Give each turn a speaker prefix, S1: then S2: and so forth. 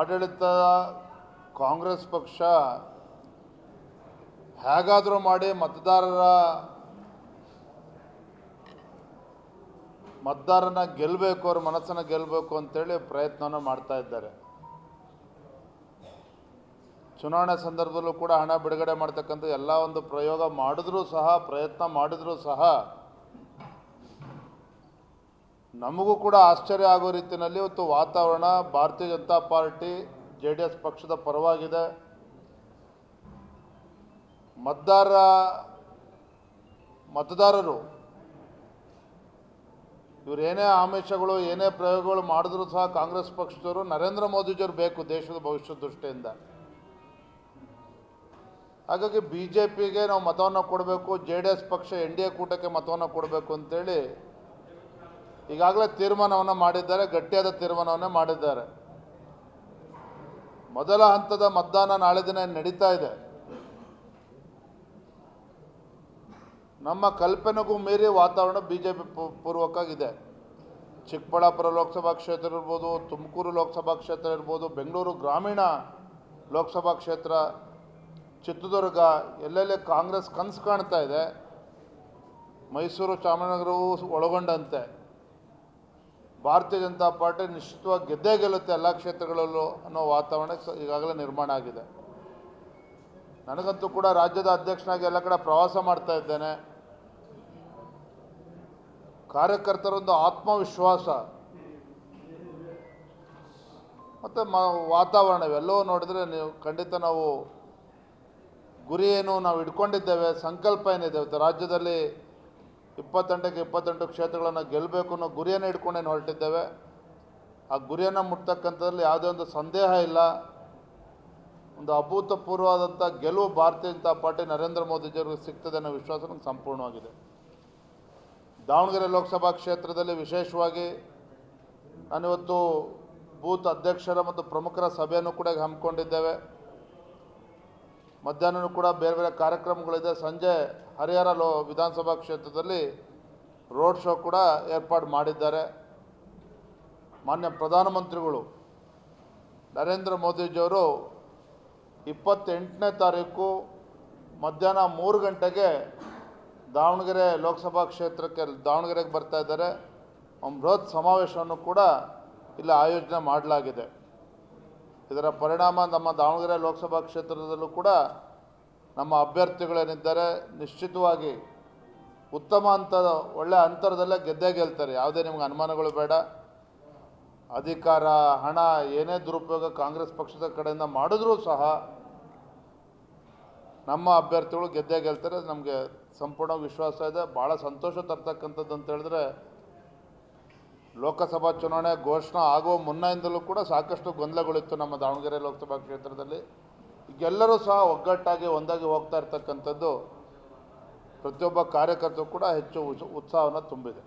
S1: ಆಡಳಿತ ಕಾಂಗ್ರೆಸ್ ಪಕ್ಷ ಹೇಗಾದರೂ ಮಾಡಿ ಮತದಾರನ ಗೆಲ್ಲಬೇಕು, ಅವ್ರ ಮನಸ್ಸನ್ನು ಗೆಲ್ಲಬೇಕು ಅಂತೇಳಿ ಪ್ರಯತ್ನವನ್ನು ಮಾಡ್ತಾ ಇದ್ದಾರೆ. ಚುನಾವಣೆ ಸಂದರ್ಭದಲ್ಲೂ ಕೂಡ ಹಣ ಬಿಡುಗಡೆ ಮಾಡ್ತಕ್ಕಂಥ ಎಲ್ಲ ಒಂದು ಪ್ರಯತ್ನ ಮಾಡಿದ್ರೂ ಸಹ ನಮಗೂ ಕೂಡ ಆಶ್ಚರ್ಯ ಆಗೋ ರೀತಿಯಲ್ಲಿ ಇವತ್ತು ವಾತಾವರಣ ಭಾರತೀಯ ಜನತಾ ಪಾರ್ಟಿ JDS ಪಕ್ಷದ ಪರವಾಗಿದೆ. ಮತದಾರರು ಇವರೇನೇ ಆಮಿಷಗಳು ಏನೇ ಪ್ರಯೋಗಗಳು ಮಾಡಿದ್ರೂ ಸಹ ಕಾಂಗ್ರೆಸ್ ಪಕ್ಷದವರು ನರೇಂದ್ರ ಮೋದಿಜಿಯವರು ಬೇಕು ದೇಶದ ಭವಿಷ್ಯದ ದೃಷ್ಟಿಯಿಂದ. ಹಾಗಾಗಿ BJPಗೆ ನಾವು ಮತವನ್ನು ಕೊಡಬೇಕು, JDS ಪಕ್ಷ NDA ಕೂಟಕ್ಕೆ ಮತವನ್ನು ಕೊಡಬೇಕು ಅಂತೇಳಿ ಈಗಾಗಲೇ ತೀರ್ಮಾನವನ್ನು ಮಾಡಿದ್ದಾರೆ, ಗಟ್ಟಿಯಾದ ತೀರ್ಮಾನವನ್ನೇ ಮಾಡಿದ್ದಾರೆ. ಮೊದಲ ಹಂತದ ಮತದಾನ ನಾಳೆ ದಿನ ನಡೀತಾ ಇದೆ. ನಮ್ಮ ಕಲ್ಪನೆಗೂ ಮೀರಿ ವಾತಾವರಣ BJP ಪೂರ್ವಕವಾಗಿದೆ. ಚಿಕ್ಕಬಳ್ಳಾಪುರ ಲೋಕಸಭಾ ಕ್ಷೇತ್ರ ಇರ್ಬೋದು, ತುಮಕೂರು ಲೋಕಸಭಾ ಕ್ಷೇತ್ರ ಇರ್ಬೋದು, ಬೆಂಗಳೂರು ಗ್ರಾಮೀಣ ಲೋಕಸಭಾ ಕ್ಷೇತ್ರ, ಚಿತ್ರದುರ್ಗ ಎಲ್ಲೆಲ್ಲಿ ಕಾಂಗ್ರೆಸ್ ಕನಸು ಕಾಣ್ತಾ ಇದೆ, ಮೈಸೂರು ಚಾಮರಾಜನಗರವೂ ಒಳಗೊಂಡಂತೆ ಭಾರತೀಯ ಜನತಾ ಪಾರ್ಟಿ ನಿಶ್ಚಿತವಾಗಿ ಗೆದ್ದೇ ಗೆಲ್ಲುತ್ತೆ ಎಲ್ಲ ಕ್ಷೇತ್ರಗಳಲ್ಲೂ ಅನ್ನೋ ವಾತಾವರಣ ಈಗಾಗಲೇ ನಿರ್ಮಾಣ ಆಗಿದೆ. ನನಗಂತೂ ಕೂಡ ರಾಜ್ಯದ ಅಧ್ಯಕ್ಷನಾಗಿ ಎಲ್ಲ ಕಡೆ ಪ್ರವಾಸ ಮಾಡ್ತಾ ಇದ್ದೇನೆ. ಕಾರ್ಯಕರ್ತರೊಂದು ಆತ್ಮವಿಶ್ವಾಸ ಮತ್ತು ವಾತಾವರಣ ಇವೆಲ್ಲವೂ ನೋಡಿದರೆ ನೀವು ಖಂಡಿತ ನಾವು ಗುರಿ ಏನು ನಾವು ಇಟ್ಕೊಂಡಿದ್ದೇವೆ, ಸಂಕಲ್ಪ ಏನಿದೆ, ಇವತ್ತು ರಾಜ್ಯದಲ್ಲಿ 28ಕ್ಕೆ 28 ಕ್ಷೇತ್ರಗಳನ್ನು ಗೆಲ್ಲಬೇಕು ಅನ್ನೋ ಗುರಿಯನ್ನು ಇಟ್ಕೊಂಡೇನು ಹೊರಟಿದ್ದೇವೆ. ಆ ಗುರಿಯನ್ನು ಮುಟ್ತಕ್ಕಂಥದ್ರಲ್ಲಿ ಯಾವುದೇ ಒಂದು ಸಂದೇಹ ಇಲ್ಲ. ಒಂದು ಅಭೂತಪೂರ್ವವಾದಂಥ ಗೆಲುವು ಭಾರತೀಯ ಜನತಾ ಪಾರ್ಟಿ ನರೇಂದ್ರ ಮೋದಿಜಿಯವ್ರಿಗೆ ಸಿಗ್ತದೆ ಅನ್ನೋ ವಿಶ್ವಾಸ ನಮ್ಗೆ ಸಂಪೂರ್ಣವಾಗಿದೆ. ದಾವಣಗೆರೆ ಲೋಕಸಭಾ ಕ್ಷೇತ್ರದಲ್ಲಿ ವಿಶೇಷವಾಗಿ ನಾನಿವತ್ತು ಬೂತ್ ಅಧ್ಯಕ್ಷರ ಮತ್ತು ಪ್ರಮುಖರ ಸಭೆಯನ್ನು ಕೂಡ ಹಮ್ಮಿಕೊಂಡಿದ್ದೇವೆ. ಮಧ್ಯಾಹ್ನ ಕೂಡ ಬೇರೆ ಬೇರೆ ಕಾರ್ಯಕ್ರಮಗಳಿದೆ. ಸಂಜೆ ಹರಿಹರ ವಿಧಾನಸಭಾ ಕ್ಷೇತ್ರದಲ್ಲಿ ರೋಡ್ ಶೋ ಕೂಡ ಏರ್ಪಾಡು ಮಾಡಿದ್ದಾರೆ. ಮಾನ್ಯ ಪ್ರಧಾನಮಂತ್ರಿಗಳು ನರೇಂದ್ರ ಮೋದಿಜಿಯವರು 28ನೇ ತಾರೀಕು ಮಧ್ಯಾಹ್ನ 3 ಗಂಟೆಗೆ ದಾವಣಗೆರೆ ಲೋಕಸಭಾ ಕ್ಷೇತ್ರಕ್ಕೆ ದಾವಣಗೆರೆಗೆ ಬರ್ತಾ ಇದ್ದಾರೆ. ಬೃಹತ್ ಸಮಾವೇಶವನ್ನು ಕೂಡ ಇಲ್ಲಿ ಆಯೋಜನೆ ಮಾಡಲಾಗಿದೆ. ಇದರ ಪರಿಣಾಮ ನಮ್ಮ ದಾವಣಗೆರೆ ಲೋಕಸಭಾ ಕ್ಷೇತ್ರದಲ್ಲೂ ಕೂಡ ನಮ್ಮ ಅಭ್ಯರ್ಥಿಗಳೇನಿದ್ದಾರೆ ನಿಶ್ಚಿತವಾಗಿ ಉತ್ತಮ ಒಳ್ಳೆಯ ಅಂತರದಲ್ಲೇ ಗೆದ್ದೇ ಗೆಲ್ತಾರೆ. ಯಾವುದೇ ನಿಮ್ಗೆ ಅನುಮಾನಗಳು ಬೇಡ. ಅಧಿಕಾರ, ಹಣ ಏನೇ ದುರುಪಯೋಗ ಕಾಂಗ್ರೆಸ್ ಪಕ್ಷದ ಕಡೆಯಿಂದ ಮಾಡಿದ್ರೂ ಸಹ ನಮ್ಮ ಅಭ್ಯರ್ಥಿಗಳು ಗೆದ್ದೇ ಗೆಲ್ತಾರೆ. ನಮಗೆ ಸಂಪೂರ್ಣ ವಿಶ್ವಾಸ ಇದೆ. ಭಾಳ ಸಂತೋಷ ತರ್ತಕ್ಕಂಥದ್ದು ಅಂತ ಹೇಳಿದ್ರೆ, ಲೋಕಸಭಾ ಚುನಾವಣೆ ಘೋಷಣೆ ಆಗುವ ಮುನ್ನದಿಂದಲೂ ಕೂಡ ಸಾಕಷ್ಟು ಗೊಂದಲಗಳಿತ್ತು ನಮ್ಮ ದಾವಣಗೆರೆ ಲೋಕಸಭಾ ಕ್ಷೇತ್ರದಲ್ಲಿ. ಈಗೆಲ್ಲರೂ ಸಹ ಒಗ್ಗಟ್ಟಾಗಿ ಒಂದಾಗಿ ಹೋಗ್ತಾ ಇರ್ತಕ್ಕಂಥದ್ದು ಪ್ರತಿಯೊಬ್ಬ ಕಾರ್ಯಕರ್ತರು ಕೂಡ ಹೆಚ್ಚು ಉತ್ಸಾಹವನ್ನು ತುಂಬಿದೆ.